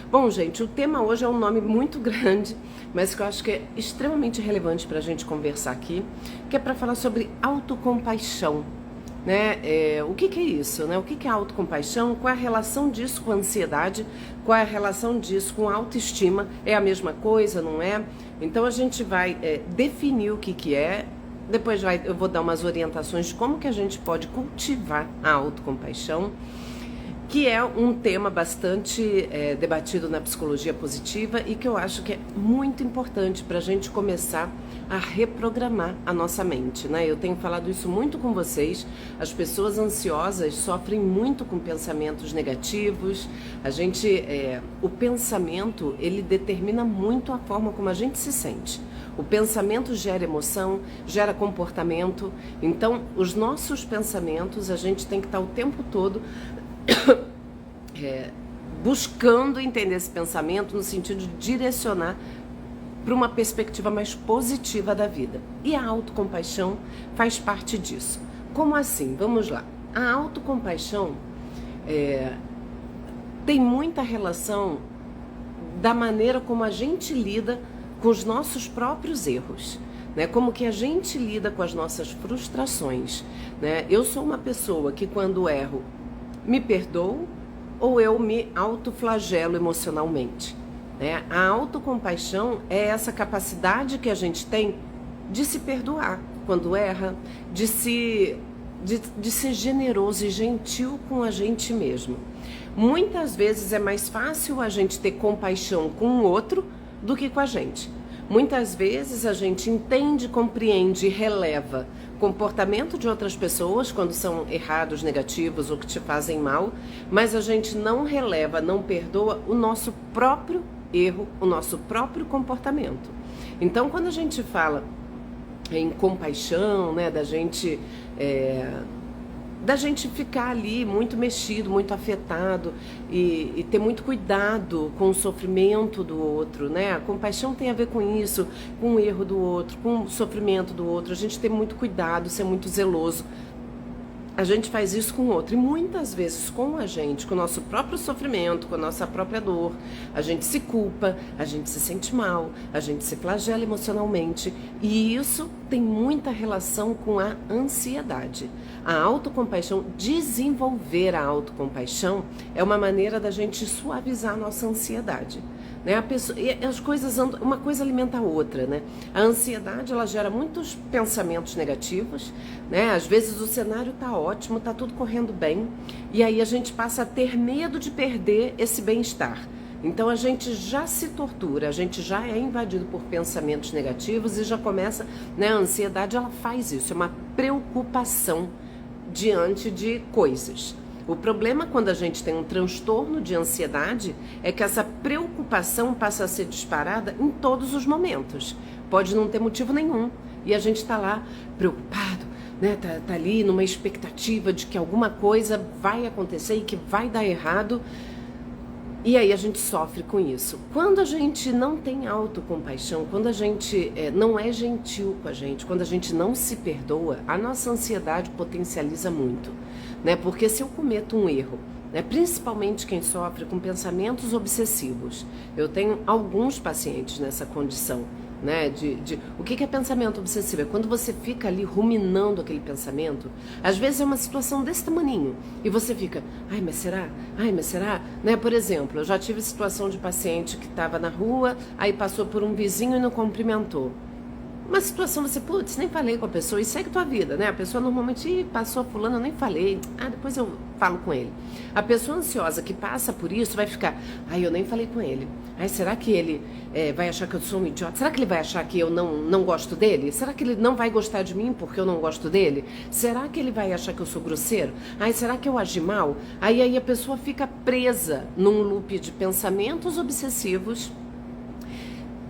Bom, gente, o tema hoje é um nome muito grande, mas que eu acho que é extremamente relevante para a gente conversar aqui, que é para falar sobre autocompaixão, né? O que é isso, né? O que é autocompaixão? Qual é a relação disso com a ansiedade? Qual é a relação disso com a autoestima? É a mesma coisa, não é? Então a gente vai definir o que é. Depois eu vou dar umas orientações de como que a gente pode cultivar a autocompaixão, que é um tema bastante debatido na psicologia positiva e que eu acho que é muito importante para a gente começar a reprogramar a nossa mente, né? Eu tenho falado isso muito com vocês. As pessoas ansiosas sofrem muito com pensamentos negativos. O pensamento, ele determina muito a forma como a gente se sente. O pensamento gera emoção, gera comportamento. Então, os nossos pensamentos, a gente tem que estar o tempo todo buscando entender esse pensamento no sentido de direcionar para uma perspectiva mais positiva da vida. E a autocompaixão faz parte disso. Como assim? Vamos lá. A autocompaixão tem muita relação da maneira como a gente lida com os nossos próprios erros, né? Como que a gente lida com as nossas frustrações, né? Eu sou uma pessoa que quando erro me perdoo ou eu me autoflagelo emocionalmente, né? A autocompaixão é essa capacidade que a gente tem de se perdoar quando erra, de ser generoso e gentil com a gente mesmo. Muitas vezes é mais fácil a gente ter compaixão com o outro do que com a gente. Muitas vezes a gente entende, compreende e releva comportamento de outras pessoas quando são errados, negativos ou que te fazem mal, mas a gente não releva, não perdoa o nosso próprio erro, o nosso próprio comportamento. Então, quando a gente fala em compaixão, né, da gente ficar ali muito mexido, muito afetado e ter muito cuidado com o sofrimento do outro, né? A compaixão tem a ver com isso, com o erro do outro, com o sofrimento do outro. A gente tem muito cuidado, ser muito zeloso. A gente faz isso com o outro e muitas vezes com a gente, com o nosso próprio sofrimento, com a nossa própria dor. A gente se culpa, a gente se sente mal, a gente se flagela emocionalmente e isso tem muita relação com a ansiedade. A autocompaixão, desenvolver a autocompaixão é uma maneira da gente suavizar a nossa ansiedade. Né? As coisas andam, uma coisa alimenta a outra, né? A ansiedade, ela gera muitos pensamentos negativos, né? Às vezes o cenário tá ótimo, tá tudo correndo bem, e aí a gente passa a ter medo de perder esse bem-estar. Então a gente já se tortura, a gente já é invadido por pensamentos negativos e já começa, né? A ansiedade, ela faz isso, é uma preocupação diante de coisas. O problema quando a gente tem um transtorno de ansiedade é que essa preocupação passa a ser disparada em todos os momentos. Pode não ter motivo nenhum e a gente está lá preocupado, né? Tá ali numa expectativa de que alguma coisa vai acontecer e que vai dar errado. E aí a gente sofre com isso. Quando a gente não tem autocompaixão, quando a gente não é gentil com a gente, quando a gente não se perdoa, a nossa ansiedade potencializa muito, né? Porque se eu cometo um erro, né, principalmente quem sofre com pensamentos obsessivos, eu tenho alguns pacientes nessa condição, né, o que é pensamento obsessivo? É quando você fica ali ruminando aquele pensamento. Às vezes é uma situação desse tamaninho e você fica, ai, mas será? Ai, mas será? Né? Por exemplo, eu já tive situação de paciente que estava na rua, aí passou por um vizinho e não cumprimentou. Uma situação, você, putz, nem falei com a pessoa e segue tua vida, né? A pessoa normalmente, passou a fulana, eu nem falei, depois eu falo com ele. A pessoa ansiosa que passa por isso vai ficar, eu nem falei com ele. Será que ele vai achar que eu sou um idiota? Será que ele vai achar que eu não gosto dele? Será que ele não vai gostar de mim porque eu não gosto dele? Será que ele vai achar que eu sou grosseiro? Será que eu agi mal? Aí a pessoa fica presa num loop de pensamentos obsessivos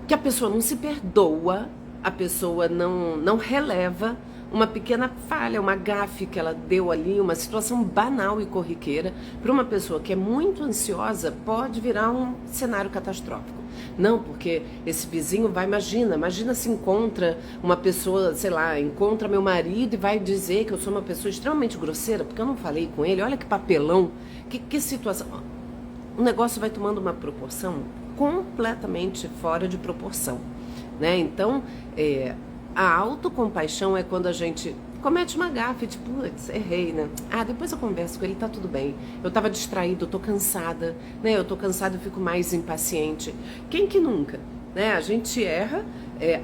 que a pessoa não se perdoa, a pessoa não releva uma pequena falha, uma gafe que ela deu ali, uma situação banal e corriqueira, para uma pessoa que é muito ansiosa, pode virar um cenário catastrófico. Não, porque esse vizinho vai, imagina se encontra uma pessoa, sei lá, encontra meu marido e vai dizer que eu sou uma pessoa extremamente grosseira, porque eu não falei com ele, olha que papelão, que situação. o negócio vai tomando uma proporção completamente fora de proporção, né? Então, a autocompaixão é quando a gente comete uma gafe, tipo, putz, errei, né? Ah, depois eu converso com ele, tá tudo bem. Eu tava distraído, eu tô cansada, né? Eu tô cansada, eu fico mais impaciente. Quem que nunca? Né? A gente erra,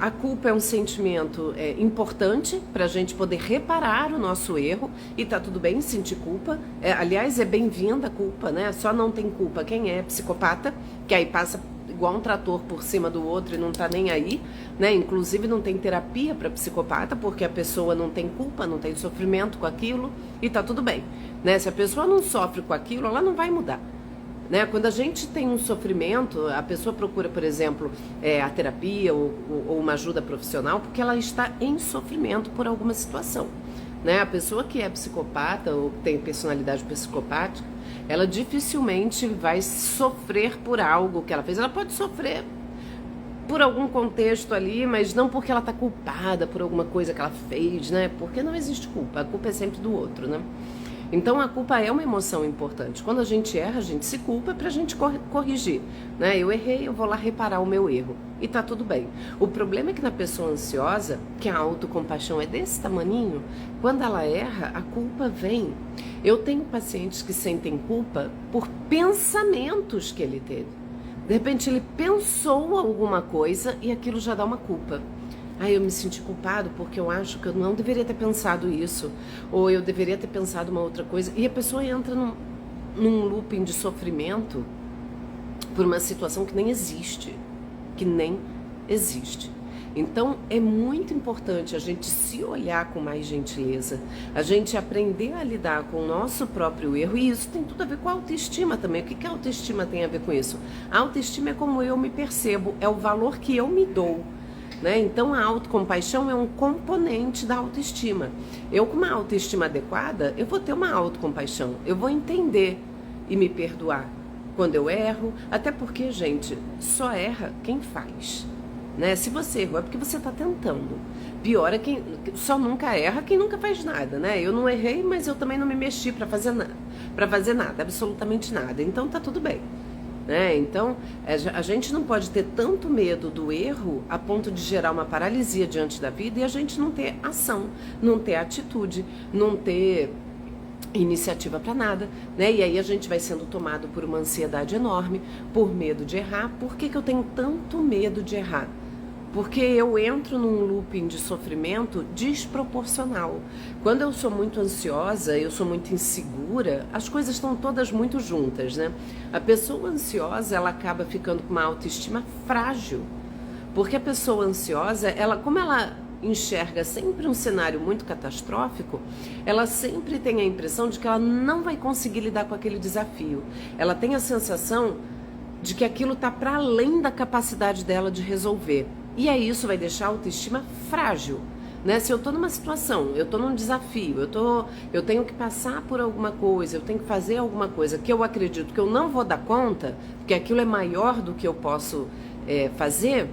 a culpa é um sentimento importante para a gente poder reparar o nosso erro e tá tudo bem sentir culpa. Aliás, é bem-vinda a culpa, né? Só não tem culpa quem é psicopata, que aí passa igual um trator por cima do outro e não tá nem aí, né? Inclusive não tem terapia para psicopata, porque a pessoa não tem culpa, não tem sofrimento com aquilo e tá tudo bem, né? Se a pessoa não sofre com aquilo, ela não vai mudar. Né? Quando a gente tem um sofrimento, a pessoa procura, por exemplo, a terapia ou uma ajuda profissional porque ela está em sofrimento por alguma situação. Né? A pessoa que é psicopata ou tem personalidade psicopática, ela dificilmente vai sofrer por algo que ela fez. Ela pode sofrer por algum contexto ali, mas não porque ela está culpada por alguma coisa que ela fez, né? Porque não existe culpa, a culpa é sempre do outro, né? Então a culpa é uma emoção importante. Quando a gente erra, a gente se culpa para a gente corrigir. Né? Eu errei, eu vou lá reparar o meu erro. E tá tudo bem. O problema é que na pessoa ansiosa, que a autocompaixão é desse tamaninho, quando ela erra, a culpa vem. Eu tenho pacientes que sentem culpa por pensamentos que ele teve. De repente ele pensou alguma coisa e aquilo já dá uma culpa. Eu me senti culpado porque eu acho que eu não deveria ter pensado isso, ou eu deveria ter pensado uma outra coisa. E a pessoa entra num looping de sofrimento por uma situação que nem existe, Então é muito importante a gente se olhar com mais gentileza, a gente aprender a lidar com o nosso próprio erro, e isso tem tudo a ver com a autoestima também. O que a autoestima tem a ver com isso? A autoestima é como eu me percebo, é o valor que eu me dou. Né? Então a autocompaixão é um componente da autoestima. Eu com uma autoestima adequada, eu vou ter uma autocompaixão, eu vou entender e me perdoar quando eu erro, até porque, gente, só erra quem faz. Né? Se você errou é porque você está tentando. Pior é quem só nunca erra, quem nunca faz nada, né? Eu não errei, mas eu também não me mexi para fazer nada, absolutamente nada. Então tá tudo bem. Né? Então, a gente não pode ter tanto medo do erro a ponto de gerar uma paralisia diante da vida e a gente não ter ação, não ter atitude, não ter iniciativa para nada, né? E aí a gente vai sendo tomado por uma ansiedade enorme, por medo de errar. Por que eu tenho tanto medo de errar? Porque eu entro num looping de sofrimento desproporcional. Quando eu sou muito ansiosa, eu sou muito insegura, as coisas estão todas muito juntas, né? A pessoa ansiosa, ela acaba ficando com uma autoestima frágil. Porque a pessoa ansiosa, como ela enxerga sempre um cenário muito catastrófico, ela sempre tem a impressão de que ela não vai conseguir lidar com aquele desafio. Ela tem a sensação de que aquilo está para além da capacidade dela de resolver. E aí isso vai deixar a autoestima frágil, né? Se eu estou numa situação, eu estou num desafio, eu tenho que passar por alguma coisa, eu tenho que fazer alguma coisa que eu acredito que eu não vou dar conta, porque aquilo é maior do que eu posso fazer,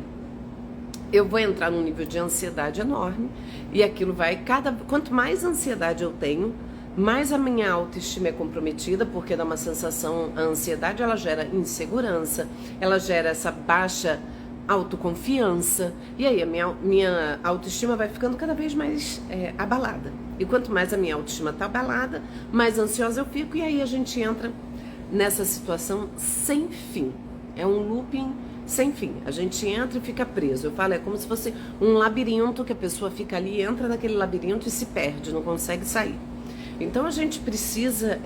eu vou entrar num nível de ansiedade enorme e aquilo vai, quanto mais ansiedade eu tenho, mais a minha autoestima é comprometida, porque dá uma sensação, a ansiedade ela gera insegurança, ela gera essa baixa autoconfiança, e aí a minha autoestima vai ficando cada vez mais abalada. E quanto mais a minha autoestima está abalada, mais ansiosa eu fico, e aí a gente entra nessa situação sem fim. É um looping sem fim. A gente entra e fica preso. Eu falo, é como se fosse um labirinto que a pessoa fica ali, entra naquele labirinto e se perde, não consegue sair. Então a gente precisa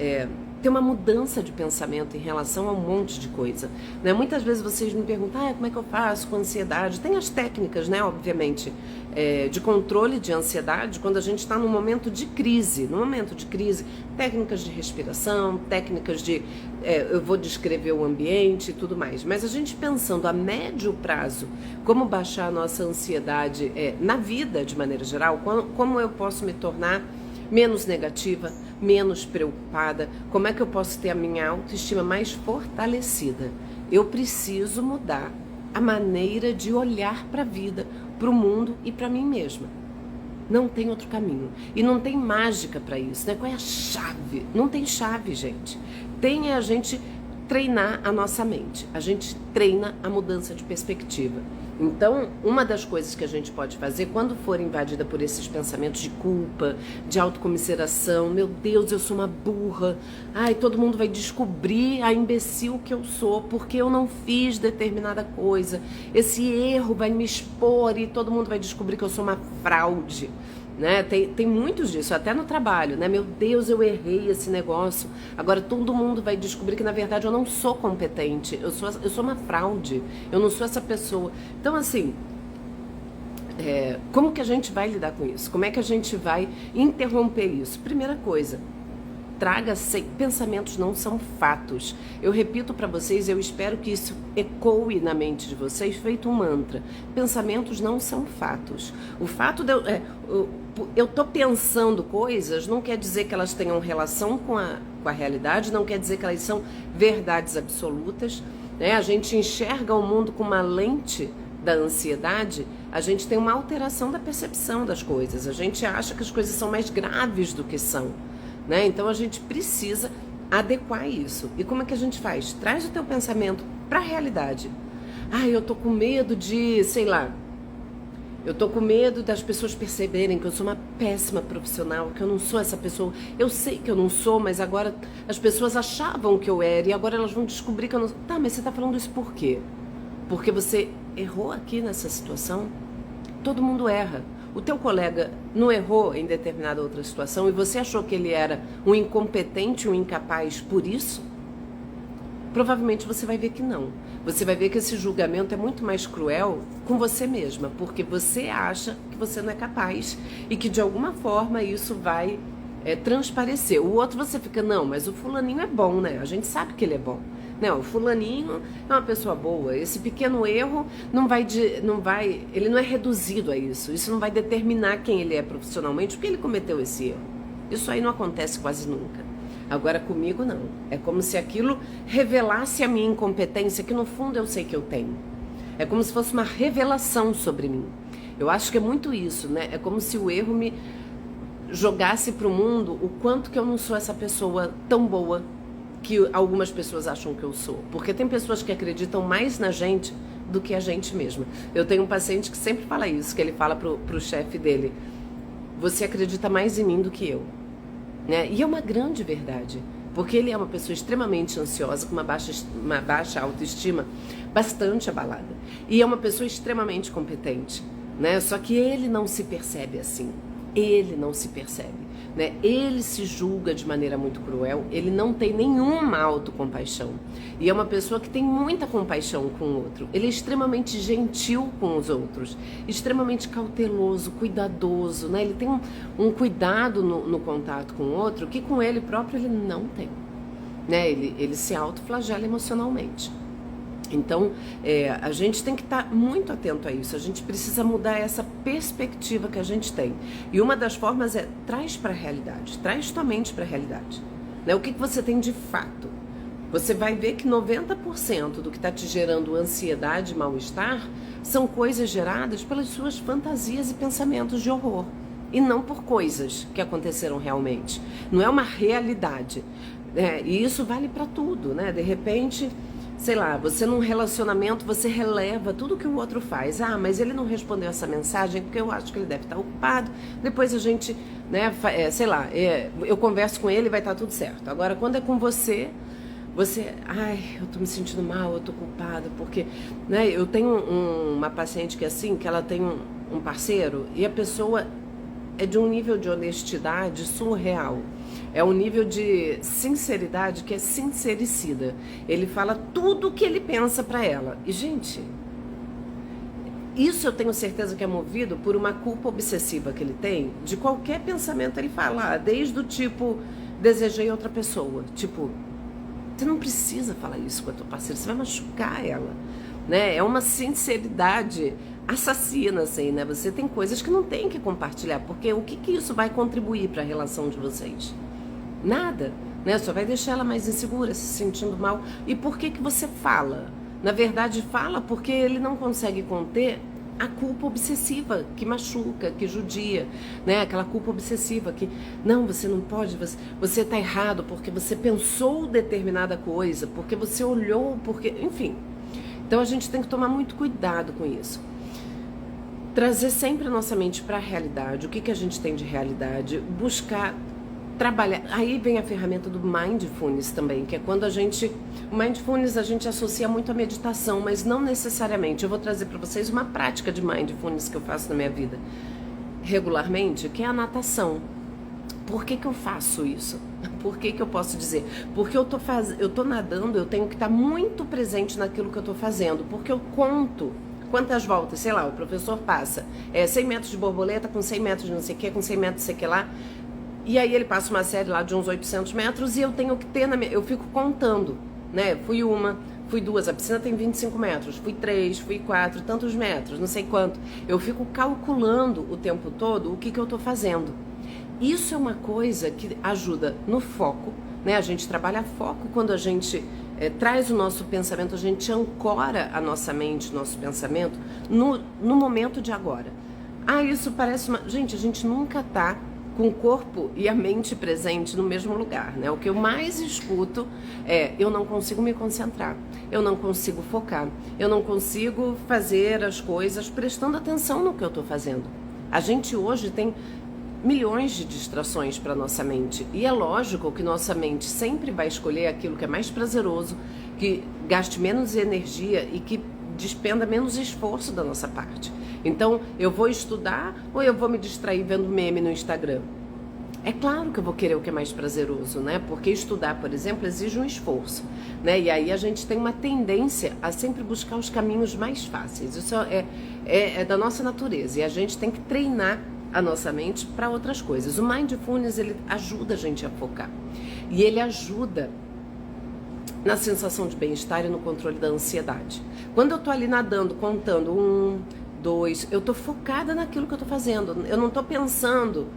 ter uma mudança de pensamento em relação a um monte de coisa, né? Muitas vezes vocês me perguntam, como é que eu faço com ansiedade? Tem as técnicas, né, obviamente, de controle de ansiedade quando a gente está num momento de crise. No momento de crise, técnicas de respiração, técnicas de... eu vou descrever o ambiente e tudo mais. Mas a gente pensando a médio prazo, como baixar a nossa ansiedade na vida de maneira geral, como eu posso me tornar menos negativa, menos preocupada, como é que eu posso ter a minha autoestima mais fortalecida? Eu preciso mudar a maneira de olhar para a vida, para o mundo e para mim mesma. Não tem outro caminho. E não tem mágica para isso, né? Qual é a chave? Não tem chave, gente. Tem a gente treinar a nossa mente, a gente treina a mudança de perspectiva. Então, uma das coisas que a gente pode fazer quando for invadida por esses pensamentos de culpa, de autocomiseração, meu Deus, eu sou uma burra, ai, todo mundo vai descobrir a imbecil que eu sou porque eu não fiz determinada coisa, esse erro vai me expor e todo mundo vai descobrir que eu sou uma fraude. Né? Tem muitos disso, até no trabalho, né? Meu Deus, eu errei esse negócio. Agora todo mundo vai descobrir que na verdade eu não sou competente, eu sou uma fraude, eu não sou essa pessoa. Então assim, como que a gente vai lidar com isso? Como é que a gente vai interromper isso? Primeira coisa, traga pensamentos não são fatos. Eu repito para vocês, eu espero que isso ecoe na mente de vocês, feito um mantra. Pensamentos não são fatos. O fato de eu tô pensando coisas não quer dizer que elas tenham relação com a realidade, não quer dizer que elas são verdades absolutas. Né? A gente enxerga o mundo com uma lente da ansiedade, a gente tem uma alteração da percepção das coisas. A gente acha que as coisas são mais graves do que são. Né? Então a gente precisa adequar isso. E como é que a gente faz? Traz o teu pensamento para a realidade. Ah, eu tô com medo de, sei lá, eu tô com medo das pessoas perceberem que eu sou uma péssima profissional, que eu não sou essa pessoa. Eu sei que eu não sou, mas agora as pessoas achavam que eu era e agora elas vão descobrir que eu não sou. Tá, mas você tá falando isso por quê? Porque você errou aqui nessa situação? Todo mundo erra. O teu colega não errou em determinada outra situação e você achou que ele era um incompetente, um incapaz por isso? Provavelmente você vai ver que não. Você vai ver que esse julgamento é muito mais cruel com você mesma, porque você acha que você não é capaz e que de alguma forma isso vai transparecer. O outro você fica, não, mas o fulaninho é bom, né? A gente sabe que ele é bom. Não, o fulaninho é uma pessoa boa. Esse pequeno erro ele não é reduzido a isso. Isso não vai determinar quem ele é profissionalmente, porque ele cometeu esse erro. Isso aí não acontece quase nunca. Agora comigo não. É como se aquilo revelasse a minha incompetência, que no fundo eu sei que eu tenho. É como se fosse uma revelação sobre mim. Eu acho que é muito isso, né? É como se o erro me jogasse para o mundo o quanto que eu não sou essa pessoa tão boa que algumas pessoas acham que eu sou. Porque tem pessoas que acreditam mais na gente do que a gente mesma. Eu tenho um paciente que sempre fala isso, que ele fala pro chefe dele, você acredita mais em mim do que eu. Né? E é uma grande verdade, porque ele é uma pessoa extremamente ansiosa, com uma baixa autoestima, bastante abalada. E é uma pessoa extremamente competente, né? Só que ele não se percebe assim. Ele não se percebe. Né? Ele se julga de maneira muito cruel, ele não tem nenhuma autocompaixão. E é uma pessoa que tem muita compaixão com o outro. Ele é extremamente gentil com os outros, extremamente cauteloso, cuidadoso. Né? Ele tem um cuidado no contato com o outro que com ele próprio ele não tem. Né? Ele se autoflagela emocionalmente. Então, a gente tem que estar muito atento a isso. A gente precisa mudar essa perspectiva que a gente tem. E uma das formas é, traz para a realidade. Traz tua mente para a realidade. Né? O que você tem de fato? Você vai ver que 90% do que está te gerando ansiedade e mal-estar são coisas geradas pelas suas fantasias e pensamentos de horror. E não por coisas que aconteceram realmente. Não é uma realidade. E isso vale para tudo, né? De repente, sei lá, você num relacionamento, você releva tudo que o outro faz. Ah, mas ele não respondeu essa mensagem porque eu acho que ele deve estar ocupado. Depois a gente, né, sei lá, eu converso com ele e vai estar tudo certo. Agora, quando é com você, ai, eu tô me sentindo mal, eu tô culpada, porque, né, eu tenho uma paciente que é assim, que ela tem um parceiro e a pessoa é de um nível de honestidade surreal. É um nível de sinceridade que é sincericida. Ele fala tudo o que ele pensa pra ela. E, gente, isso eu tenho certeza que é movido por uma culpa obsessiva que ele tem. De qualquer pensamento ele fala, desde o tipo, desejei outra pessoa. Tipo, você não precisa falar isso com a tua parceira, você vai machucar ela. Né? É uma sinceridade assassina, assim, né? Você tem coisas que não tem que compartilhar, porque o que isso vai contribuir para a relação de vocês? Nada, né? Só vai deixar ela mais insegura, se sentindo mal. E por que você fala? Na verdade, fala porque ele não consegue conter a culpa obsessiva que machuca, que judia, né? Aquela culpa obsessiva que, não, você não pode, você está errado porque você pensou determinada coisa, porque você olhou, porque, enfim. Então a gente tem que tomar muito cuidado com isso. Trazer sempre a nossa mente para a realidade, o que a gente tem de realidade, buscar trabalhar. Aí vem a ferramenta do Mindfulness também, que é quando o Mindfulness a gente associa muito à meditação, mas não necessariamente. Eu vou trazer para vocês uma prática de Mindfulness que eu faço na minha vida regularmente, que é a natação. Por que eu faço isso? Por que eu posso dizer? Porque eu tô nadando, eu tenho que estar muito presente naquilo que eu tô fazendo, porque eu conto quantas voltas, sei lá, o professor passa 100 metros de borboleta com 100 metros de não sei o que, com 100 metros de sei que lá. E aí ele passa uma série lá de uns 800 metros e eu tenho que ter eu fico contando, né? Fui uma, fui duas, a piscina tem 25 metros, fui 3, fui 4, tantos metros, não sei quanto. Eu fico calculando o tempo todo o que eu tô fazendo. Isso é uma coisa que ajuda no foco, né? A gente trabalha foco quando a gente traz o nosso pensamento, a gente ancora a nossa mente, nosso pensamento no momento de agora. Ah, isso parece uma... Gente, a gente nunca tá com o corpo e a mente presente no mesmo lugar, né? O que eu mais escuto eu não consigo me concentrar, eu não consigo focar, eu não consigo fazer as coisas prestando atenção no que eu tô fazendo. A gente hoje tem milhões de distrações para nossa mente e é lógico que nossa mente sempre vai escolher aquilo que é mais prazeroso, que gaste menos energia e que despenda menos esforço da nossa parte. Então, eu vou estudar ou eu vou me distrair vendo meme no Instagram? É claro que eu vou querer o que é mais prazeroso, né? Porque estudar, por exemplo, exige um esforço, né? E aí a gente tem uma tendência a sempre buscar os caminhos mais fáceis. Isso é da nossa natureza e a gente tem que treinar a nossa mente para outras coisas. O Mindfulness, ele ajuda a gente a focar. E ele ajuda na sensação de bem-estar e no controle da ansiedade. Quando eu tô ali nadando, contando 1, 2, eu tô focada naquilo que eu tô fazendo. Eu não tô pensando.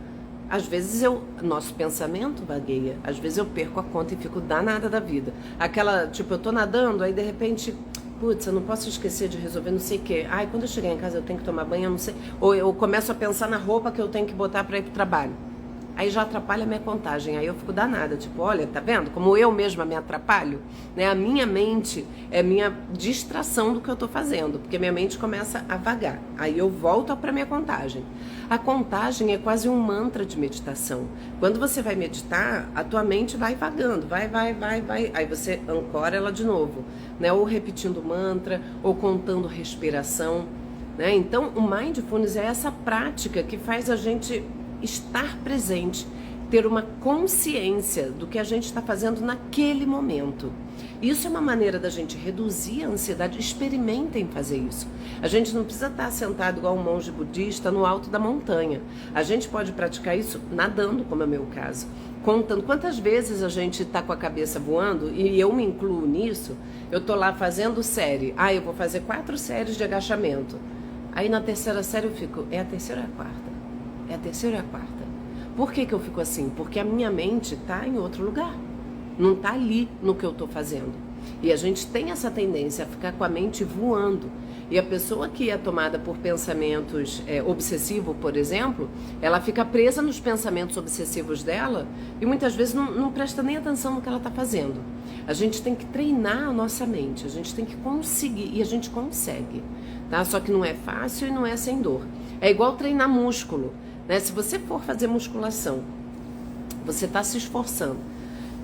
Às vezes nosso pensamento vagueia. Às vezes eu perco a conta e fico danada da vida. Aquela, tipo, eu tô nadando, aí de repente, putz, eu não posso esquecer de resolver não sei o quê. Ai, quando eu chegar em casa eu tenho que tomar banho, eu não sei. Ou eu começo a pensar na roupa que eu tenho que botar para ir pro trabalho. Aí já atrapalha a minha contagem, aí eu fico danada, tipo, olha, tá vendo? Como eu mesma me atrapalho, né? A minha mente é minha distração do que eu tô fazendo, porque minha mente começa a vagar. Aí eu volto pra minha contagem. A contagem é quase um mantra de meditação. Quando você vai meditar, a tua mente vai vagando, vai. Aí você ancora ela de novo, né? Ou repetindo o mantra, ou contando respiração, né? Então, o Mindfulness é essa prática que faz a gente estar presente, ter uma consciência do que a gente está fazendo naquele momento. Isso é uma maneira da gente reduzir a ansiedade. Experimentem fazer isso. A gente não precisa estar sentado igual um monge budista no alto da montanha. A gente pode praticar isso nadando, como é o meu caso. Contando quantas vezes a gente está com a cabeça voando, e eu me incluo nisso, eu tô lá fazendo série. Eu vou fazer 4 séries de agachamento. Aí na terceira série eu fico, é a terceira ou é a quarta? É a terceira ou é a quarta? Por que eu fico assim? Porque a minha mente está em outro lugar. Não está ali no que eu estou fazendo. E a gente tem essa tendência a ficar com a mente voando. E a pessoa que é tomada por pensamentos obsessivos, por exemplo, ela fica presa nos pensamentos obsessivos dela e muitas vezes não presta nem atenção no que ela está fazendo. A gente tem que treinar a nossa mente, a gente tem que conseguir, e a gente consegue, tá? Só que não é fácil e não é sem dor. É igual treinar músculo. Né? Se você for fazer musculação, você está se esforçando,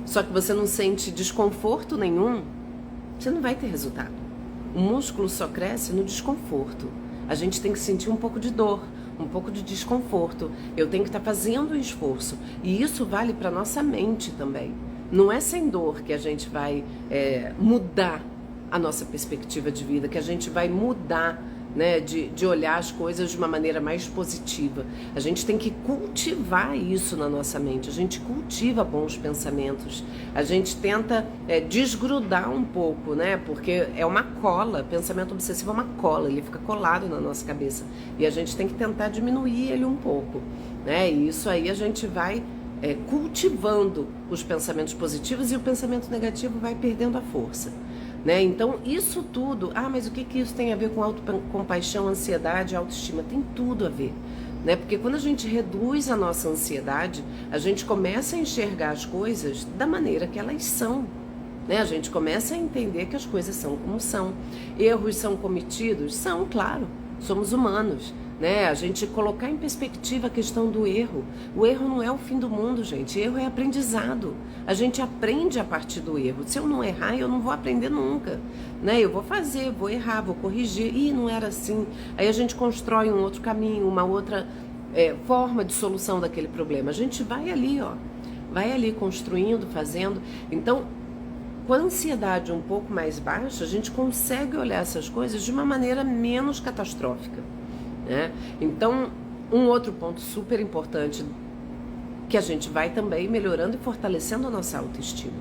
só que você não sente desconforto nenhum, você não vai ter resultado. O músculo só cresce no desconforto. A gente tem que sentir um pouco de dor, um pouco de desconforto. Eu tenho que estar fazendo um esforço. E isso vale para nossa mente também. Não é sem dor que a gente vai mudar a nossa perspectiva de vida, que a gente vai mudar, né, de olhar as coisas de uma maneira mais positiva. A gente tem que cultivar isso na nossa mente. A gente cultiva bons pensamentos. A gente tenta desgrudar um pouco, né? Porque é uma cola. Pensamento obsessivo é uma cola. Ele fica colado na nossa cabeça. E a gente tem que tentar diminuir ele um pouco, né? E isso aí a gente vai cultivando os pensamentos positivos e o pensamento negativo vai perdendo a força. né? Então, isso tudo... Ah, mas o que que isso tem a ver com autocompaixão, ansiedade, autoestima? Tem tudo a ver, né? Porque quando a gente reduz a nossa ansiedade, a gente começa a enxergar as coisas da maneira que elas são, né? A gente começa a entender que as coisas são como são. Erros são cometidos? São, claro. Somos humanos, né? A gente colocar em perspectiva a questão do erro. O erro não é o fim do mundo, gente. Erro é aprendizado. A gente aprende a partir do erro. Se eu não errar, eu não vou aprender nunca, né? Eu vou fazer, vou errar, vou corrigir. Ih, não era assim. Aí a gente constrói um outro caminho, uma outra forma de solução daquele problema. A gente vai ali, ó. Vai ali construindo, fazendo. Então, com a ansiedade um pouco mais baixa, a gente consegue olhar essas coisas de uma maneira menos catastrófica, né? Então, um outro ponto super importante que a gente vai também melhorando e fortalecendo a nossa autoestima.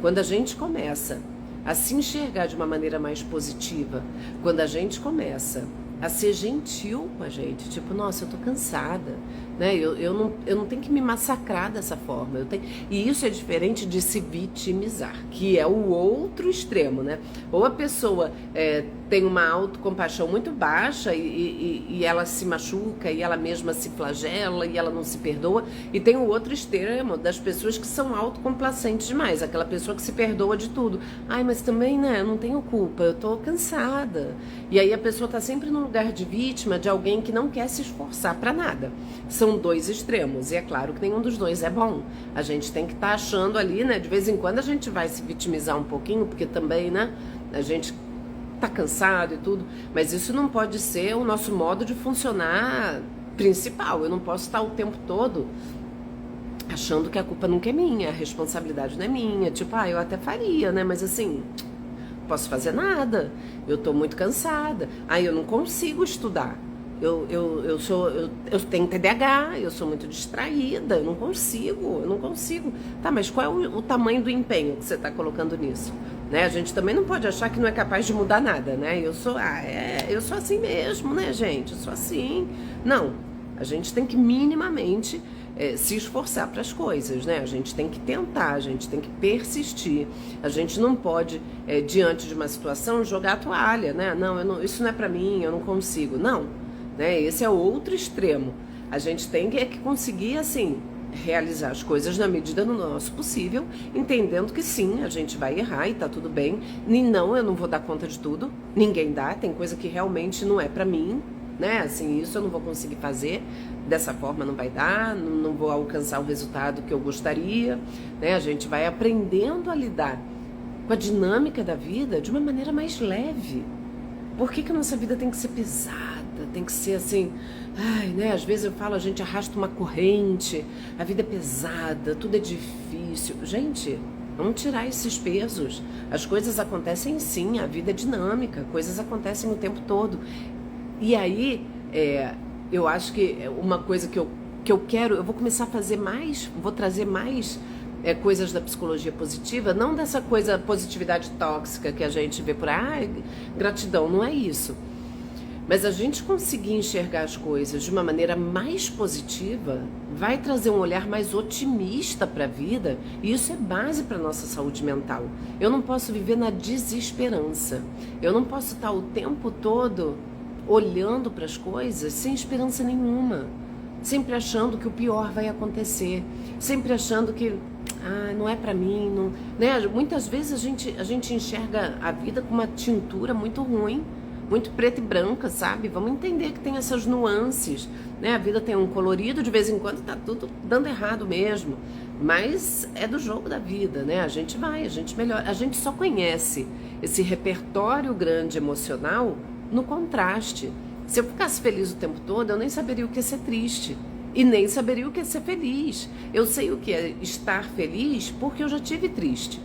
Quando a gente começa a se enxergar de uma maneira mais positiva, quando a gente começa a ser gentil com a gente, tipo, nossa, eu tô cansada, né? Eu não tenho que me massacrar dessa forma. E isso é diferente de se vitimizar, que é o outro extremo, né? Ou a pessoa tem uma autocompaixão muito baixa e ela se machuca e ela mesma se flagela e ela não se perdoa. E tem o outro extremo das pessoas que são autocomplacentes demais, aquela pessoa que se perdoa de tudo. Ai, mas também, né, eu não tenho culpa, eu tô cansada. E aí a pessoa tá sempre num lugar de vítima de alguém que não quer se esforçar pra nada. São dois extremos, e é claro que nenhum dos dois é bom. A gente tem que estar achando ali, né, de vez em quando a gente vai se vitimizar um pouquinho, porque também, né, a gente tá cansado e tudo, mas isso não pode ser o nosso modo de funcionar principal. Eu não posso estar o tempo todo achando que a culpa nunca é minha, a responsabilidade não é minha, tipo, eu até faria, né, mas assim, não posso fazer nada, eu tô muito cansada, eu não consigo estudar, eu tenho TDAH, eu sou muito distraída, eu não consigo. Tá, mas qual é o tamanho do empenho que você tá colocando nisso? Né? A gente também não pode achar que não é capaz de mudar nada, né? Eu sou assim mesmo, né, gente? Eu sou assim. Não, a gente tem que minimamente se esforçar para as coisas, né? A gente tem que tentar, a gente tem que persistir. A gente não pode, diante de uma situação, jogar a toalha, né? Não, isso não é para mim, eu não consigo. Não, né? Esse é o outro extremo. A gente tem que conseguir, assim, realizar as coisas na medida do nosso possível, entendendo que sim, a gente vai errar e tá tudo bem. E não, eu não vou dar conta de tudo, ninguém dá, tem coisa que realmente não é pra mim, né? Assim, isso eu não vou conseguir fazer, dessa forma não vai dar, não vou alcançar o resultado que eu gostaria, né? A gente vai aprendendo a lidar com a dinâmica da vida de uma maneira mais leve. Por que a nossa vida tem que ser pesada? Tem que ser assim, né? Às vezes eu falo, a gente arrasta uma corrente, a vida é pesada, tudo é difícil. Gente, vamos tirar esses pesos. As coisas acontecem sim, a vida é dinâmica, coisas acontecem o tempo todo. E aí, eu acho que uma coisa que eu quero, eu vou começar a fazer mais, vou trazer mais coisas da psicologia positiva, não dessa coisa positividade tóxica que a gente vê por aí, gratidão, não é isso. Mas a gente conseguir enxergar as coisas de uma maneira mais positiva vai trazer um olhar mais otimista para a vida, e isso é base para a nossa saúde mental. Eu não posso viver na desesperança. Eu não posso estar o tempo todo olhando para as coisas sem esperança nenhuma, sempre achando que o pior vai acontecer, sempre achando que não é para mim, não, né? Muitas vezes a gente enxerga a vida com uma tintura muito ruim, muito preta e branca, sabe? Vamos entender que tem essas nuances, né? A vida tem um colorido, de vez em quando tá tudo dando errado mesmo, mas é do jogo da vida, né? A gente melhora, a gente só conhece esse repertório grande emocional no contraste. Se eu ficasse feliz o tempo todo, eu nem saberia o que é ser triste e nem saberia o que é ser feliz. Eu sei o que é estar feliz porque eu já tive triste.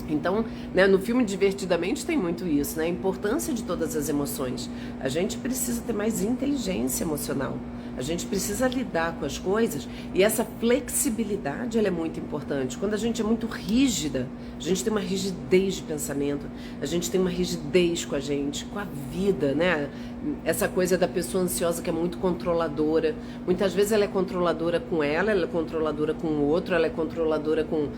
Então, né, no filme Divertidamente tem muito isso, né? A importância de todas as emoções. A gente precisa ter mais inteligência emocional. A gente precisa lidar com as coisas, e essa flexibilidade ela é muito importante. Quando a gente é muito rígida, a gente tem uma rigidez de pensamento, a gente tem uma rigidez com a gente, com a vida, né? Essa coisa da pessoa ansiosa que é muito controladora. Muitas vezes ela é controladora com ela é controladora com o outro, ela é controladora com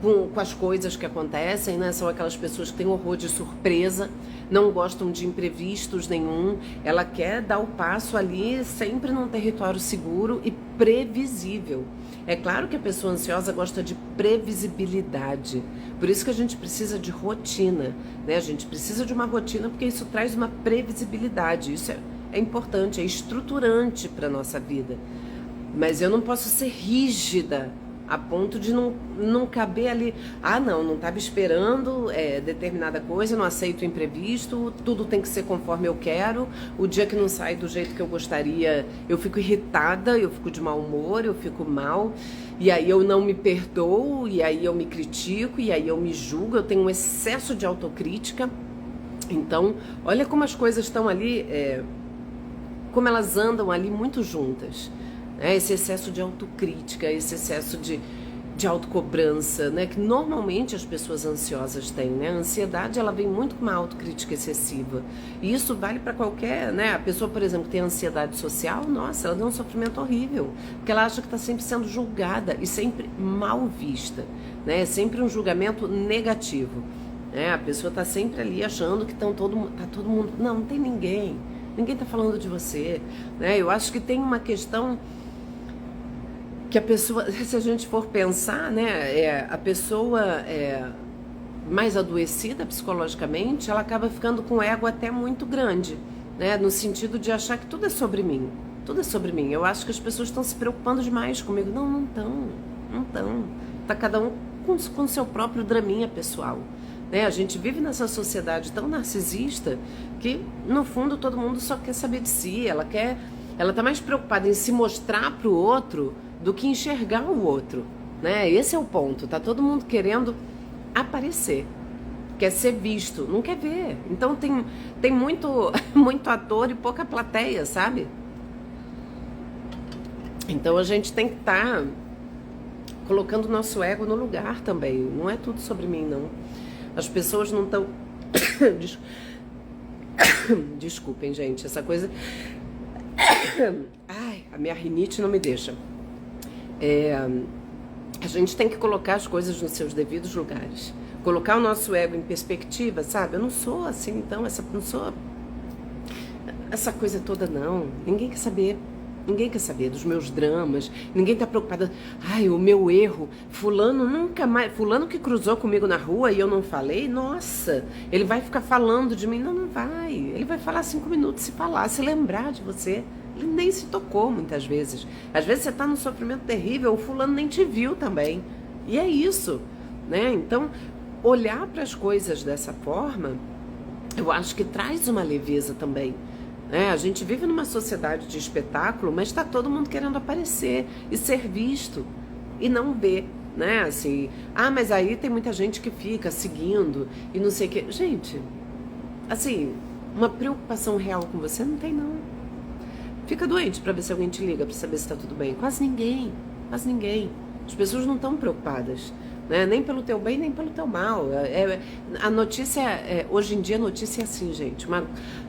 com as coisas que acontecem, né? São aquelas pessoas que têm horror de surpresa, não gostam de imprevistos nenhum. Ela quer dar o passo ali sempre num território seguro e previsível. É claro que a pessoa ansiosa gosta de previsibilidade. Por isso que a gente precisa de rotina, né? A gente precisa de uma rotina porque isso traz uma previsibilidade. Isso é importante, é estruturante para a nossa vida. Mas eu não posso ser rígida a ponto de não caber ali. Ah, não estava esperando determinada coisa, não aceito o imprevisto, tudo tem que ser conforme eu quero. O dia que não sai do jeito que eu gostaria, eu fico irritada, eu fico de mau humor, eu fico mal. E aí eu não me perdoo, e aí eu me critico, e aí eu me julgo, eu tenho um excesso de autocrítica. Então, olha como as coisas estão ali, como elas andam ali muito juntas. Esse excesso de autocrítica, esse excesso de autocobrança, né? Que normalmente as pessoas ansiosas têm, né? A ansiedade, ela vem muito com uma autocrítica excessiva. E isso vale para qualquer, né? A pessoa, por exemplo, que tem ansiedade social, nossa, ela tem um sofrimento horrível, porque ela acha que está sempre sendo julgada e sempre mal vista, né? É sempre um julgamento negativo, né? A pessoa está sempre ali achando que tá todo mundo... Não tem ninguém está falando de você, né? Eu acho que tem uma questão que a pessoa, se a gente for pensar, né, a pessoa mais adoecida psicologicamente, ela acaba ficando com o ego até muito grande, né, no sentido de achar que tudo é sobre mim, tudo é sobre mim. Eu acho que as pessoas estão se preocupando demais comigo. Não estão. Tá cada um com o seu próprio draminha pessoal, né? A gente vive nessa sociedade tão narcisista que, no fundo, todo mundo só quer saber de si. Ela tá mais preocupada em se mostrar pro outro do que enxergar o outro, né? Esse é o ponto. Tá todo mundo querendo aparecer, quer ser visto, não quer ver. Então tem muito ator e pouca plateia, sabe? Então a gente tem que estar colocando o nosso ego no lugar também. Não é tudo sobre mim, não. As pessoas não estão... Desculpem, gente, essa coisa... Ai, a minha rinite não me deixa. A gente tem que colocar as coisas nos seus devidos lugares. Colocar o nosso ego em perspectiva, sabe? Eu não sou assim, então, não sou essa coisa toda, não. Ninguém quer saber. Ninguém quer saber dos meus dramas. Ninguém tá preocupado. Ai, o meu erro. Fulano nunca mais... Fulano que cruzou comigo na rua e eu não falei, nossa, ele vai ficar falando de mim. Não vai. Ele vai falar 5 minutos se falar, se lembrar de você. Ele nem se tocou muitas vezes. Às vezes você tá num sofrimento terrível, o fulano nem te viu também. E é isso, né? Então, olhar para as coisas dessa forma, eu acho que traz uma leveza também. A gente vive numa sociedade de espetáculo, mas está todo mundo querendo aparecer e ser visto e não ver, né? Assim, mas aí tem muita gente que fica seguindo e não sei o quê. Gente, assim, uma preocupação real com você não tem, não. Fica doente para ver se alguém te liga, para saber se está tudo bem. Quase ninguém. As pessoas não estão preocupadas, né? Nem pelo teu bem, nem pelo teu mal. A notícia, hoje em dia a notícia é assim, gente.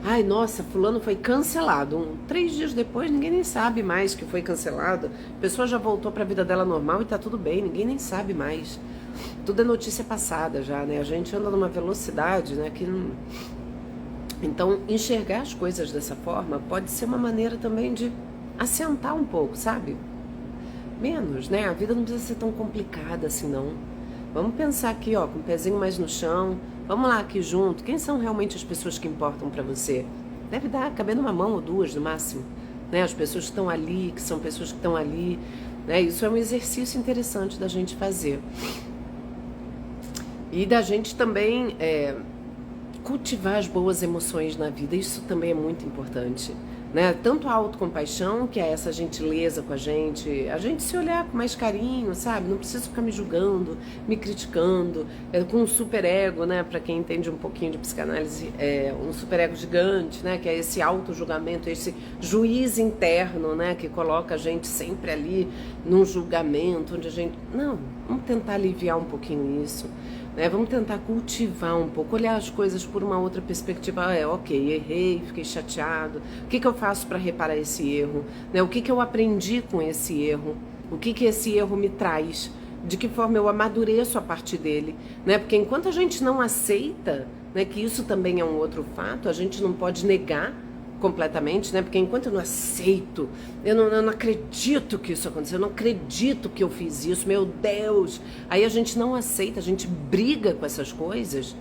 Ai, nossa, fulano foi cancelado. 3 dias depois, ninguém nem sabe mais que foi cancelado. A pessoa já voltou para a vida dela normal e tá tudo bem, ninguém nem sabe mais. Tudo é notícia passada já, né? A gente anda numa velocidade, né, que não... Então, enxergar as coisas dessa forma pode ser uma maneira também de assentar um pouco, sabe? Menos, né? A vida não precisa ser tão complicada assim, não. Vamos pensar aqui, ó, com o pezinho mais no chão. Vamos lá aqui junto. Quem são realmente as pessoas que importam pra você? Deve caber numa mão ou duas, no máximo. Né? As pessoas que estão ali, que são pessoas que estão ali. Né? Isso é um exercício interessante da gente fazer. E da gente também... cultivar as boas emoções na vida, isso também é muito importante, né? Tanto a autocompaixão, que é essa gentileza com a gente se olhar com mais carinho, sabe? Não preciso ficar me julgando, me criticando, com um superego, né? Para quem entende um pouquinho de psicanálise, um superego gigante, né? Que é esse auto-julgamento, esse juiz interno, né? Que coloca a gente sempre ali num julgamento, onde a gente... Não, vamos tentar aliviar um pouquinho isso. Vamos tentar cultivar um pouco, olhar as coisas por uma outra perspectiva. Ok, errei, fiquei chateado. O que eu faço para reparar esse erro? O que eu aprendi com esse erro? O que esse erro me traz? De que forma eu amadureço a partir dele, né? Porque enquanto a gente não aceita, né, que isso também é um outro fato, a gente não pode negar completamente, né? Porque enquanto eu não aceito, eu não acredito que isso aconteceu, eu não acredito que eu fiz isso, meu Deus. Aí a gente não aceita, a gente briga com essas coisas,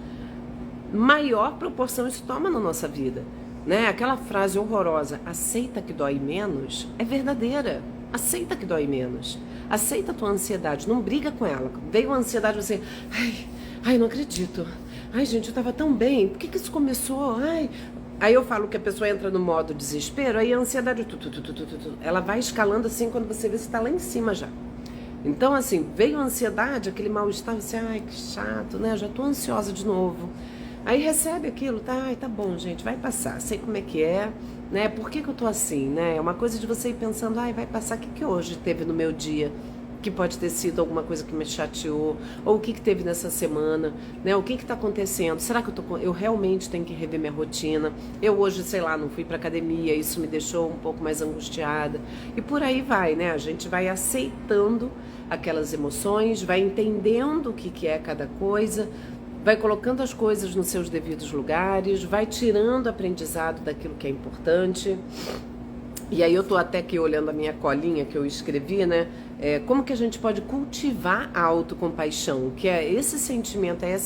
maior proporção isso toma na nossa vida, né? Aquela frase horrorosa, aceita que dói menos, é verdadeira. Aceita que dói menos. Aceita a tua ansiedade, não briga com ela. Veio a ansiedade, você, ai, não acredito. Ai, gente, eu tava tão bem, por que isso começou? Ai. Aí eu falo que a pessoa entra no modo desespero, aí a ansiedade, ela vai escalando assim, quando você vê, você tá lá em cima já. Então, assim, veio a ansiedade, aquele mal-estar, você, ai, que chato, né? Eu já tô ansiosa de novo. Aí recebe aquilo, tá? Ai, tá bom, gente, vai passar, sei como é que é, né? Por que eu tô assim, né? É uma coisa de você ir pensando, ai, vai passar, o que hoje teve no meu dia? Que pode ter sido alguma coisa que me chateou, ou o que teve nessa semana, né? O que está acontecendo? Será que eu realmente tenho que rever minha rotina? Eu hoje, sei lá, não fui para academia, isso me deixou um pouco mais angustiada. E por aí vai, né? A gente vai aceitando aquelas emoções, vai entendendo o que é cada coisa, vai colocando as coisas nos seus devidos lugares, vai tirando aprendizado daquilo que é importante. E aí eu tô até aqui olhando a minha colinha que eu escrevi, né? Como que a gente pode cultivar a autocompaixão? Que é esse sentimento, é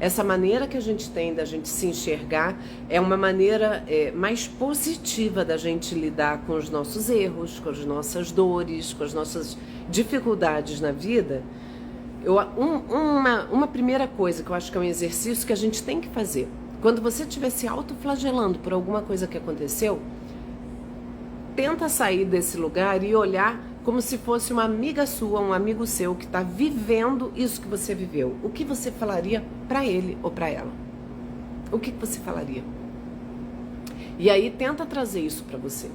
essa maneira que a gente tem da gente se enxergar, é uma maneira mais positiva da gente lidar com os nossos erros, com as nossas dores, com as nossas dificuldades na vida. Uma primeira coisa que eu acho que é um exercício que a gente tem que fazer. Quando você estiver se autoflagelando por alguma coisa que aconteceu, tenta sair desse lugar e olhar como se fosse uma amiga sua, um amigo seu que está vivendo isso que você viveu. O que você falaria para ele ou para ela? O que você falaria? E aí tenta trazer isso para você.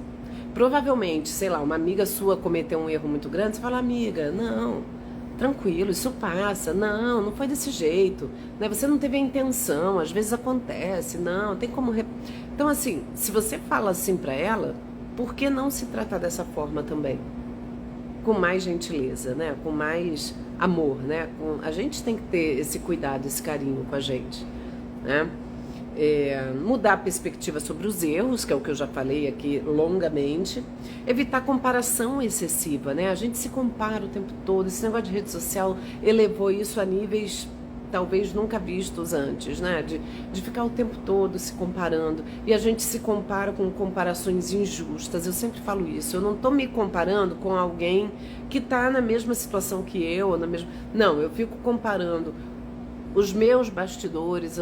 Provavelmente, sei lá, uma amiga sua cometeu um erro muito grande, você fala, amiga, não, tranquilo, isso passa, não foi desse jeito, né? Você não teve a intenção, às vezes acontece, não, tem como... Então, assim, se você fala assim para ela, por que não se tratar dessa forma também? Com mais gentileza, né? Com mais amor, né? A gente tem que ter esse cuidado, esse carinho com a gente, né? Mudar a perspectiva sobre os erros, que é o que eu já falei aqui longamente. Evitar comparação excessiva, né? A gente se compara o tempo todo. Esse negócio de rede social elevou isso a níveis talvez nunca vistos antes, né? De ficar o tempo todo se comparando. E a gente se compara com comparações injustas. Eu sempre falo isso. Eu não estou me comparando com alguém que está na mesma situação que eu, ou na mesma... Não, eu fico comparando os meus bastidores,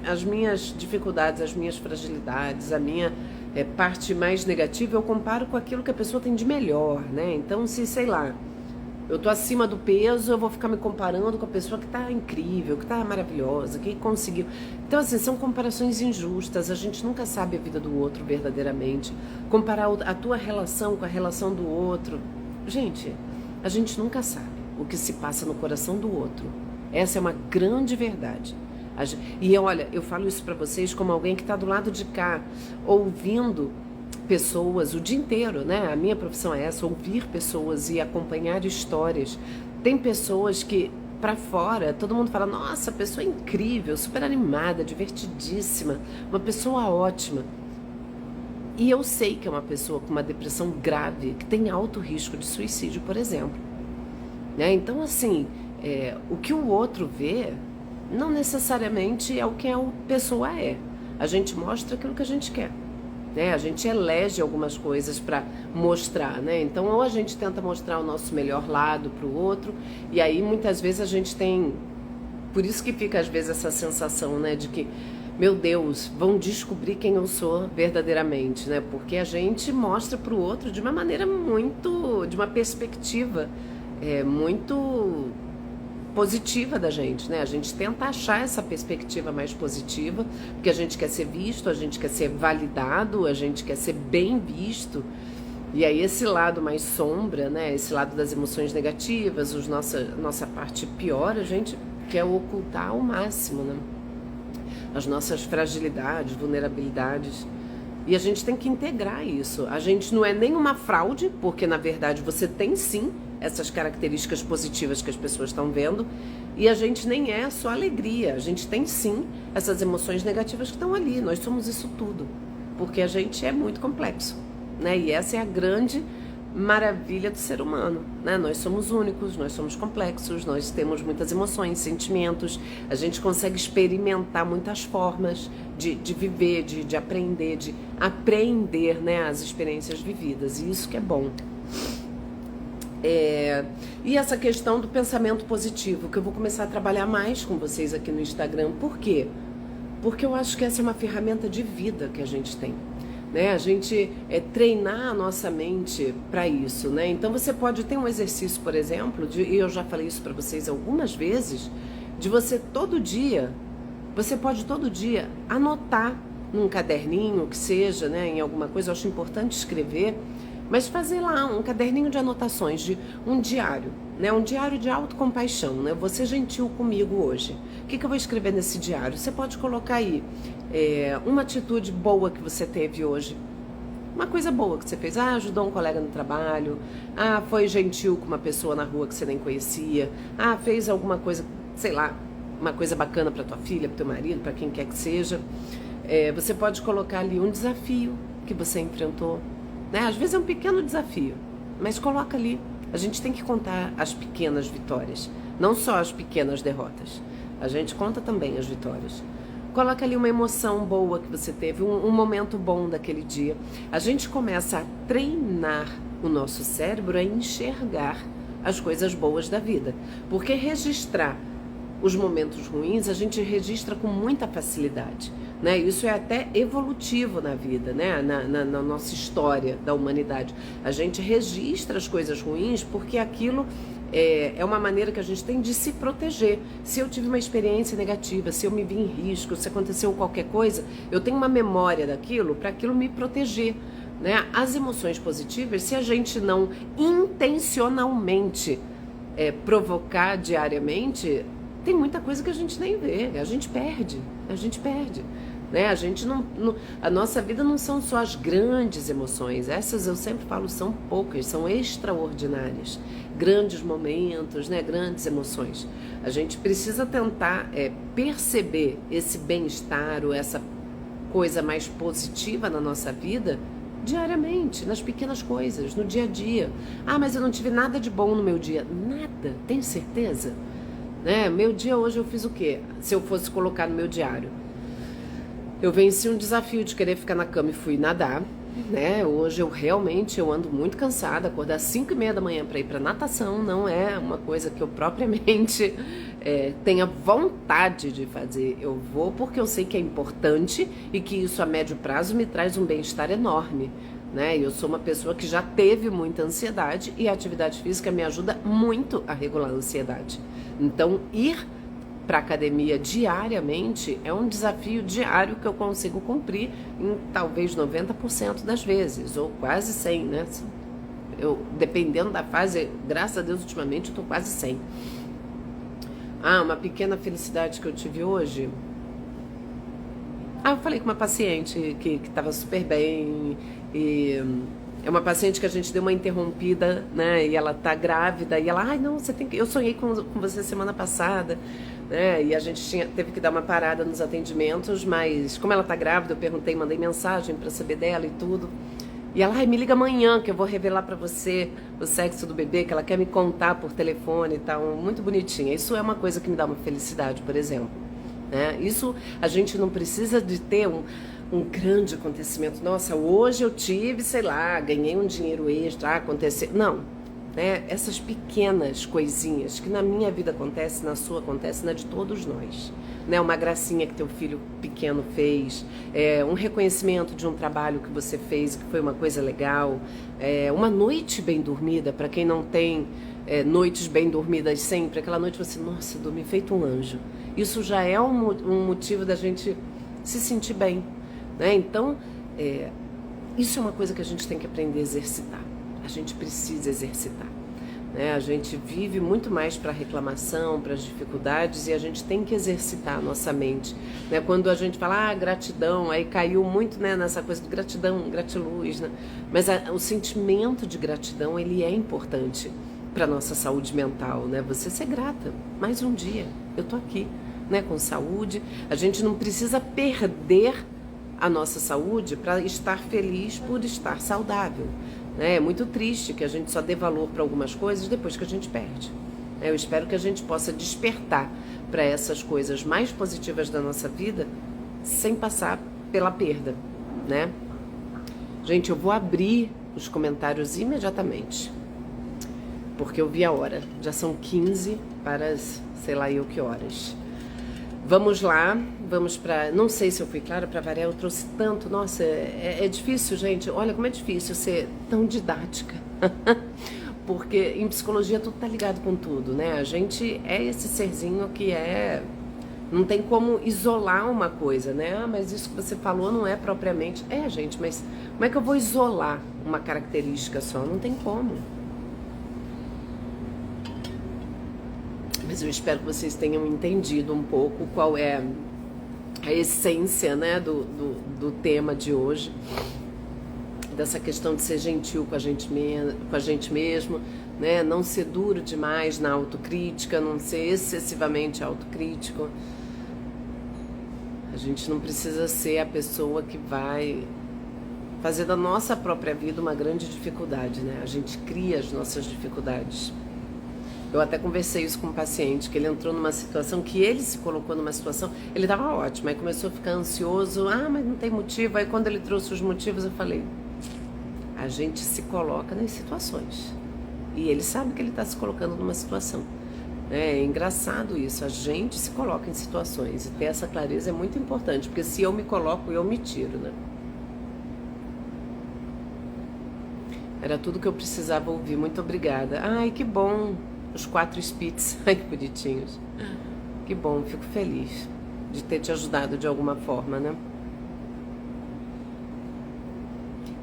as minhas dificuldades, as minhas fragilidades, a minha parte mais negativa, eu comparo com aquilo que a pessoa tem de melhor, né? Então, se, sei lá, eu tô acima do peso, eu vou ficar me comparando com a pessoa que tá incrível, que tá maravilhosa, que conseguiu. Então, assim, são comparações injustas, a gente nunca sabe a vida do outro verdadeiramente. Comparar a tua relação com a relação do outro. Gente, a gente nunca sabe o que se passa no coração do outro. Essa é uma grande verdade. E olha, eu falo isso pra vocês como alguém que tá do lado de cá, ouvindo pessoas o dia inteiro, né? A minha profissão é essa, ouvir pessoas e acompanhar histórias. Tem pessoas que, pra fora, todo mundo fala, nossa, a pessoa é incrível, super animada, divertidíssima, uma pessoa ótima. E eu sei que é uma pessoa com uma depressão grave, que tem alto risco de suicídio, por exemplo. Né? Então, assim, o que o outro vê não necessariamente é o que a pessoa é. A gente mostra aquilo que a gente quer. Né? A gente elege algumas coisas para mostrar, né? Então, ou a gente tenta mostrar o nosso melhor lado para o outro, e aí muitas vezes a gente tem... Por isso que fica às vezes essa sensação, né, de que, meu Deus, vão descobrir quem eu sou verdadeiramente, né? Porque a gente mostra para o outro de uma maneira muito... de uma perspectiva muito positiva da gente, né? A gente tenta achar essa perspectiva mais positiva, porque a gente quer ser visto, a gente quer ser validado, a gente quer ser bem visto. E aí esse lado mais sombra, né? Esse lado das emoções negativas, nossa parte pior, a gente quer ocultar ao máximo, né? As nossas fragilidades, vulnerabilidades. E a gente tem que integrar isso. A gente não é nenhuma fraude, porque na verdade você tem sim essas características positivas que as pessoas estão vendo. E a gente nem é só alegria, a gente tem sim essas emoções negativas que estão ali. Nós somos isso tudo, porque a gente é muito complexo, né? E essa é a grande maravilha do ser humano, né? Nós somos únicos, nós somos complexos, nós temos muitas emoções, sentimentos, a gente consegue experimentar muitas formas de viver, de aprender, né, as experiências vividas, e isso que é bom. E essa questão do pensamento positivo, que eu vou começar a trabalhar mais com vocês aqui no Instagram. Por quê? Porque eu acho que essa é uma ferramenta de vida que a gente tem, né? A gente treinar a nossa mente para isso, né? Então você pode ter um exercício, por exemplo, e eu já falei isso para vocês algumas vezes, de você pode todo dia anotar num caderninho, que seja, né, em alguma coisa. Eu acho importante escrever, mas fazer lá um caderninho de anotações, de um diário, né? Um diário de autocompaixão, né? Vou ser gentil comigo hoje. O que eu vou escrever nesse diário? Você pode colocar aí uma atitude boa que você teve hoje, uma coisa boa que você fez. Ajudou um colega no trabalho, foi gentil com uma pessoa na rua que você nem conhecia, fez alguma coisa, sei lá, uma coisa bacana para tua filha, para teu marido, para quem quer que seja. Você pode colocar ali um desafio que você enfrentou, né? Às vezes é um pequeno desafio, mas coloca ali. A gente tem que contar as pequenas vitórias, não só as pequenas derrotas. A gente conta também as vitórias. Coloca ali uma emoção boa que você teve, um momento bom daquele dia. A gente começa a treinar o nosso cérebro a enxergar as coisas boas da vida. Porque registrar os momentos ruins a gente registra com muita facilidade, né? Isso é até evolutivo na vida, né? Na nossa história da humanidade. A gente registra as coisas ruins porque aquilo é uma maneira que a gente tem de se proteger. Se eu tive uma experiência negativa, se eu me vi em risco, se aconteceu qualquer coisa, eu tenho uma memória daquilo para aquilo me proteger, né? As emoções positivas, se a gente não intencionalmente provocar diariamente, tem muita coisa que a gente nem vê, a gente perde, né? A nossa vida não são só as grandes emoções, essas eu sempre falo são poucas, são extraordinárias, grandes momentos, né? Grandes emoções. A gente precisa tentar perceber esse bem-estar ou essa coisa mais positiva na nossa vida diariamente, nas pequenas coisas, no dia a dia. Mas eu não tive nada de bom no meu dia. Nada, tem certeza? Né? Meu dia hoje eu fiz o quê? Se eu fosse colocar no meu diário, eu venci um desafio de querer ficar na cama e fui nadar, né? Hoje eu ando muito cansada. Acordar às 5h30 da manhã para ir para natação não é uma coisa que eu propriamente tenha vontade de fazer. Eu vou porque eu sei que é importante e que isso a médio prazo me traz um bem-estar enorme, né? Eu sou uma pessoa que já teve muita ansiedade e a atividade física me ajuda muito a regular a ansiedade. Então, ir para academia diariamente é um desafio diário que eu consigo cumprir em talvez 90% das vezes, ou quase 100, né? Dependendo da fase, graças a Deus, ultimamente eu tô quase 100. Uma pequena felicidade que eu tive hoje. Eu falei com uma paciente que estava super bem, e é uma paciente que a gente deu uma interrompida, né? E ela tá grávida, e ela, não, você tem que... Eu sonhei com você semana passada, né? E a gente teve que dar uma parada nos atendimentos, mas como ela tá grávida, eu perguntei, mandei mensagem para saber dela e tudo. E ela, me liga amanhã que eu vou revelar para você o sexo do bebê, que ela quer me contar por telefone e tal, muito bonitinha. Isso é uma coisa que me dá uma felicidade, por exemplo, né? Isso a gente não precisa de ter um grande acontecimento. Nossa, hoje eu tive, sei lá, ganhei um dinheiro extra, aconteceu. Não, né? Essas pequenas coisinhas que na minha vida acontece, na sua acontece, na de todos nós, né? Uma gracinha que teu filho pequeno fez, um reconhecimento de um trabalho que você fez, que foi uma coisa legal, uma noite bem dormida, para quem não tem noites bem dormidas sempre, aquela noite você, nossa, dormi feito um anjo. Isso já é um motivo da gente se sentir bem, né? Então, isso é uma coisa que a gente tem que aprender a exercitar. A gente precisa exercitar, né? A gente vive muito mais para reclamação, para as dificuldades, e a gente tem que exercitar a nossa mente, né? Quando a gente fala, gratidão, aí caiu muito, né, nessa coisa de gratidão, gratiluz, né? Mas o sentimento de gratidão, ele é importante, para nossa saúde mental, né? Você ser grata. Mais um dia, eu tô aqui, né? Com saúde. A gente não precisa perder a nossa saúde para estar feliz por estar saudável, né? É muito triste que a gente só dê valor para algumas coisas depois que a gente perde. Eu espero que a gente possa despertar para essas coisas mais positivas da nossa vida sem passar pela perda, né? Gente, eu vou abrir os comentários imediatamente, porque eu vi a hora. Já são 15 para sei lá eu que horas. Vamos lá, vamos para... Não sei se eu fui clara, para variar, eu trouxe tanto. Nossa, é difícil, gente. Olha como é difícil ser tão didática. Porque em psicologia tudo tá ligado com tudo, né? A gente é esse serzinho que não tem como isolar uma coisa, né? Ah, mas isso que você falou não é propriamente... gente, mas como é que eu vou isolar uma característica só? Não tem como. Mas eu espero que vocês tenham entendido um pouco qual é a essência, né, do tema de hoje. Dessa questão de ser gentil com a gente mesmo, né? Não ser duro demais na autocrítica, não ser excessivamente autocrítico. A gente não precisa ser a pessoa que vai fazer da nossa própria vida uma grande dificuldade, né? A gente cria as nossas dificuldades. Eu até conversei isso com um paciente, que ele entrou numa situação que ele se colocou numa situação, ele estava ótimo, aí começou a ficar ansioso, mas não tem motivo, aí quando ele trouxe os motivos eu falei, a gente se coloca nas situações, e ele sabe que ele está se colocando numa situação. É engraçado isso, a gente se coloca em situações, e ter essa clareza é muito importante, porque se eu me coloco, eu me tiro, né? Era tudo que eu precisava ouvir, muito obrigada. Ai, que bom! Os 4 spits, ai que bonitinhos. Que bom, fico feliz de ter te ajudado de alguma forma, né?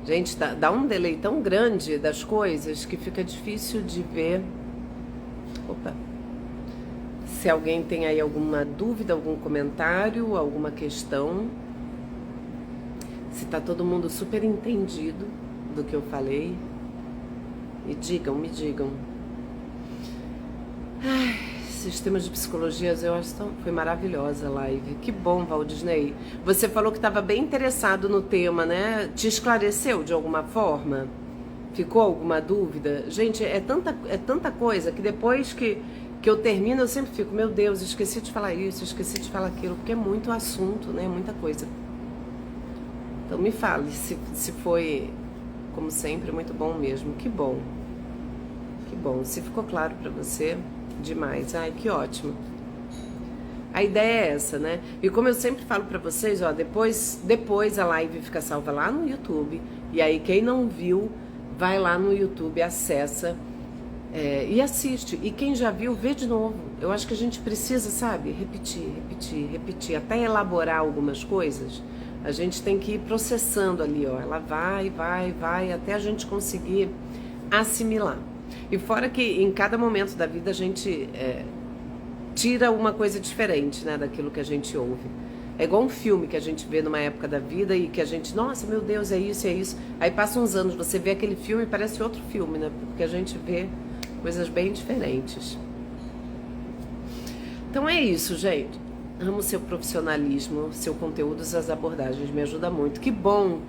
Gente, dá um delay tão grande das coisas que fica difícil de ver. Opa! Se alguém tem aí alguma dúvida, algum comentário, alguma questão. Se tá todo mundo super entendido do que eu falei. Me digam. Ai, sistemas de psicologia, eu acho que foi maravilhosa a live. Que bom, Valdisney. Você falou que estava bem interessado no tema, né? Te esclareceu de alguma forma? Ficou alguma dúvida? Gente, é tanta coisa que depois que eu termino, eu sempre fico, meu Deus, esqueci de falar isso, esqueci de falar aquilo, porque é muito assunto, né? Muita coisa. Então me fale se foi, como sempre, muito bom mesmo. Que bom. Que bom. Se ficou claro para você... demais, ai que ótimo. A ideia é essa, né? E como eu sempre falo pra vocês, ó, depois a live fica salva lá no YouTube, e aí quem não viu, vai lá no YouTube, acessa e assiste, e quem já viu, vê de novo. Eu acho que a gente precisa, sabe, repetir, até elaborar algumas coisas, a gente tem que ir processando ali, ó, ela vai, até a gente conseguir assimilar. E fora que em cada momento da vida a gente tira uma coisa diferente, né, daquilo que a gente ouve. É igual um filme que a gente vê numa época da vida e que a gente, nossa, meu Deus, é isso. Aí passam uns anos, você vê aquele filme e parece outro filme, né, porque a gente vê coisas bem diferentes. Então é isso, gente. Amo seu profissionalismo, seu conteúdo, suas abordagens, me ajuda muito. Que bom,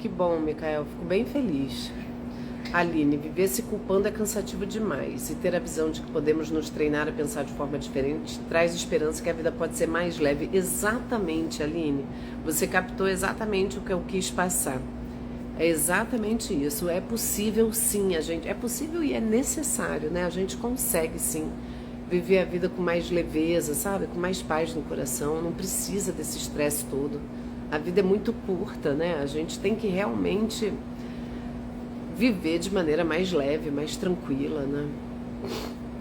Micael, fico bem feliz. Aline, viver se culpando é cansativo demais, e ter a visão de que podemos nos treinar a pensar de forma diferente traz esperança que a vida pode ser mais leve. Exatamente, Aline, você captou exatamente o que eu quis passar. É exatamente isso, é possível sim, é possível e é necessário, né? A gente consegue sim viver a vida com mais leveza, sabe? Com mais paz no coração, não precisa desse estresse todo. A vida é muito curta, né? A gente tem que realmente viver de maneira mais leve, mais tranquila, né?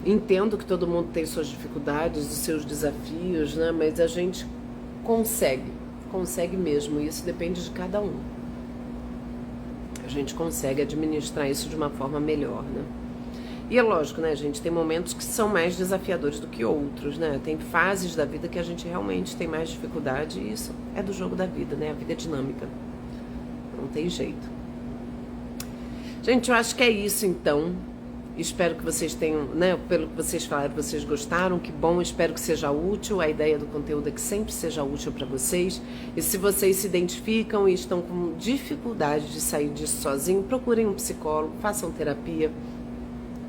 Entendo que todo mundo tem suas dificuldades, os seus desafios, né? Mas a gente consegue mesmo, e isso depende de cada um. A gente consegue administrar isso de uma forma melhor, né? E é lógico, né, gente, tem momentos que são mais desafiadores do que outros, né? Tem fases da vida que a gente realmente tem mais dificuldade, e isso é do jogo da vida, né? A vida é dinâmica, não tem jeito. Gente, eu acho que é isso, então. Espero que vocês tenham, né, pelo que vocês falaram, vocês gostaram, que bom, espero que seja útil. A ideia do conteúdo é que sempre seja útil para vocês. E se vocês se identificam e estão com dificuldade de sair disso sozinho, procurem um psicólogo, façam terapia.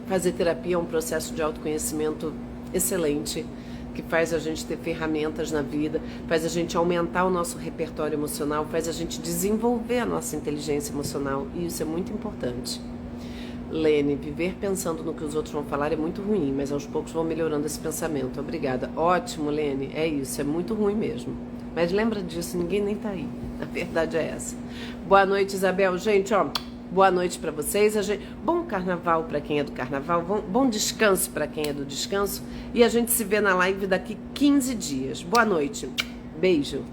Fazer terapia é um processo de autoconhecimento excelente, que faz a gente ter ferramentas na vida, faz a gente aumentar o nosso repertório emocional, faz a gente desenvolver a nossa inteligência emocional, e isso é muito importante. Lene, viver pensando no que os outros vão falar é muito ruim, mas aos poucos vão melhorando esse pensamento. Obrigada. Ótimo, Lene. É isso, é muito ruim mesmo. Mas lembra disso, ninguém nem tá aí. A verdade é essa. Boa noite, Isabel. Gente, ó, boa noite pra vocês. Bom carnaval pra quem é do carnaval. Bom descanso pra quem é do descanso. E a gente se vê na live daqui 15 dias. Boa noite. Beijo.